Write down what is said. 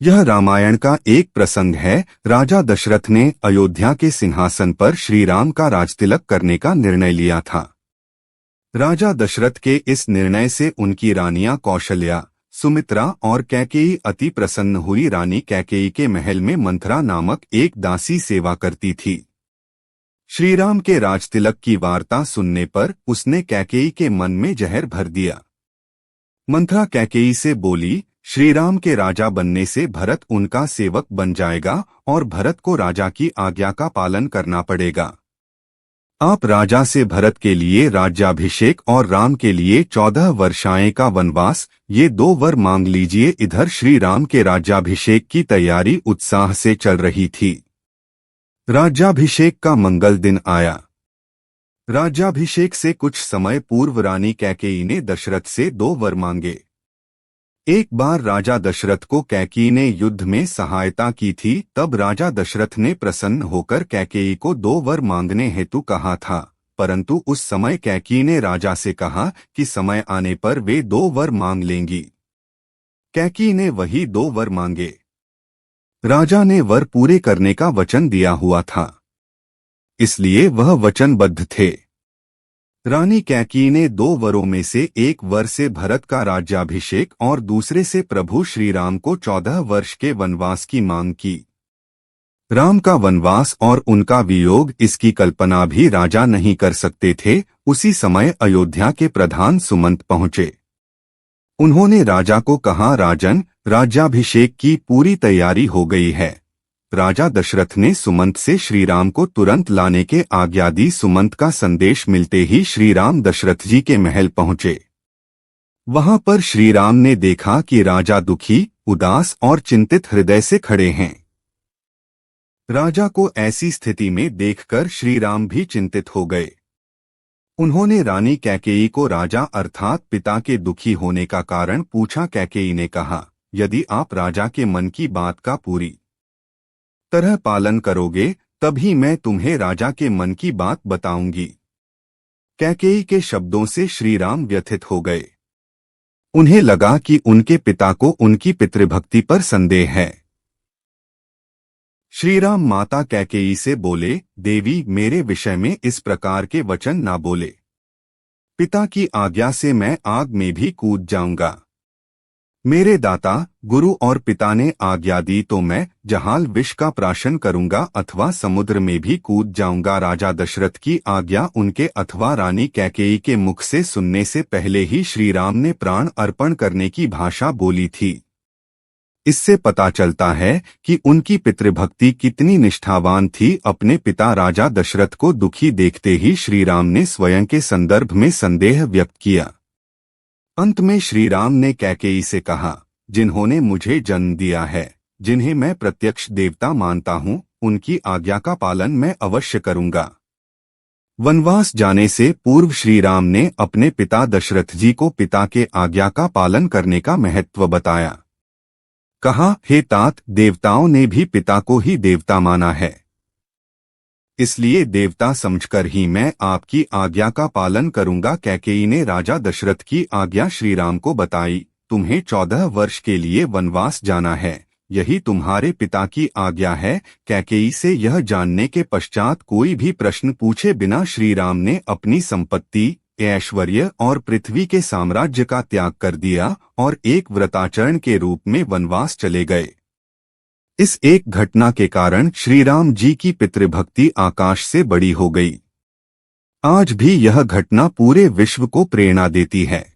यह रामायण का एक प्रसंग है। राजा दशरथ ने अयोध्या के सिंहासन पर श्री राम का राजतिलक करने का निर्णय लिया था। राजा दशरथ के इस निर्णय से उनकी रानियां कौशल्या, सुमित्रा और कैकेयी अति प्रसन्न हुई। रानी कैकेयी के महल में मंथरा नामक एक दासी सेवा करती थी। श्री राम के राजतिलक की वार्ता सुनने पर उसने कैकेयी के मन में जहर भर दिया। मंथरा कैकेयी से बोली, श्री राम के राजा बनने से भरत उनका सेवक बन जाएगा और भरत को राजा की आज्ञा का पालन करना पड़ेगा। आप राजा से भरत के लिए राज्याभिषेक और राम के लिए 14 वर्षाएं का वनवास, ये 2 वर मांग लीजिए। इधर श्री राम के राज्याभिषेक की तैयारी उत्साह से चल रही थी। राज्याभिषेक का मंगल दिन आया। राज्याभिषेक से कुछ समय पूर्व रानी कैकेयी ने दशरथ से 2 वर मांगे। एक बार राजा दशरथ को कैकेयी ने युद्ध में सहायता की थी, तब राजा दशरथ ने प्रसन्न होकर कैकेयी को 2 वर मांगने हेतु कहा था, परंतु उस समय कैकेयी ने राजा से कहा कि समय आने पर वे 2 वर मांग लेंगी। कैकेयी ने वही 2 वर मांगे। राजा ने वर पूरे करने का वचन दिया हुआ था, इसलिए वह वचनबद्ध थे। रानी कैकेयी ने 2 वरों में से एक वर से भरत का राज्याभिषेक और दूसरे से प्रभु श्री राम को 14 वर्ष के वनवास की मांग की। राम का वनवास और उनका वियोग, इसकी कल्पना भी राजा नहीं कर सकते थे। उसी समय अयोध्या के प्रधान सुमंत पहुंचे। उन्होंने राजा को कहा, राजन, राज्याभिषेक की पूरी तैयारी हो गई है। राजा दशरथ ने सुमंत से श्री राम को तुरंत लाने के आज्ञा दी। सुमंत का संदेश मिलते ही श्री राम दशरथ जी के महल पहुंचे। वहां पर श्री राम ने देखा कि राजा दुखी, उदास और चिंतित हृदय से खड़े हैं। राजा को ऐसी स्थिति में देखकर श्री राम भी चिंतित हो गए। उन्होंने रानी कैकेयी को राजा अर्थात पिता के दुखी होने का कारण पूछा। कैकेयी ने कहा, यदि आप राजा के मन की बात का पूरी तरह पालन करोगे तभी मैं तुम्हें राजा के मन की बात बताऊंगी। कैकेयी के शब्दों से श्री राम व्यथित हो गए। उन्हें लगा कि उनके पिता को उनकी पितृभक्ति पर संदेह है। श्री राम माता कैकेयी से बोले, देवी, मेरे विषय में इस प्रकार के वचन ना बोले। पिता की आज्ञा से मैं आग में भी कूद जाऊंगा। मेरे दाता, गुरु और पिता ने आज्ञा दी तो मैं जहाल विष का प्राशन करूंगा अथवा समुद्र में भी कूद जाऊंगा। राजा दशरथ की आज्ञा उनके अथवा रानी कैकेयी के मुख से सुनने से पहले ही श्री राम ने प्राण अर्पण करने की भाषा बोली थी। इससे पता चलता है कि उनकी पितृभक्ति कितनी निष्ठावान थी। अपने पिता राजा दशरथ को दुखी देखते ही श्री राम ने स्वयं के संदर्भ में संदेह व्यक्त किया। अंत में श्री राम ने कैकेयी से कहा, जिन्होंने मुझे जन्म दिया है, जिन्हें मैं प्रत्यक्ष देवता मानता हूँ, उनकी आज्ञा का पालन मैं अवश्य करूंगा। वनवास जाने से पूर्व श्री राम ने अपने पिता दशरथ जी को पिता के आज्ञा का पालन करने का महत्व बताया। कहा, हे तात, देवताओं ने भी पिता को ही देवता माना है, इसलिए देवता समझकर ही मैं आपकी आज्ञा का पालन करूंगा। कैकेयी ने राजा दशरथ की आज्ञा श्री राम को बताई। तुम्हें 14 वर्ष के लिए वनवास जाना है, यही तुम्हारे पिता की आज्ञा है। कैकेयी से यह जानने के पश्चात कोई भी प्रश्न पूछे बिना श्री राम ने अपनी संपत्ति, ऐश्वर्य और पृथ्वी के साम्राज्य का त्याग कर दिया और एक व्रताचरण के रूप में वनवास चले गए। इस एक घटना के कारण श्री राम जी की पितृभक्ति आकाश से बड़ी हो गई। आज भी यह घटना पूरे विश्व को प्रेरणा देती है।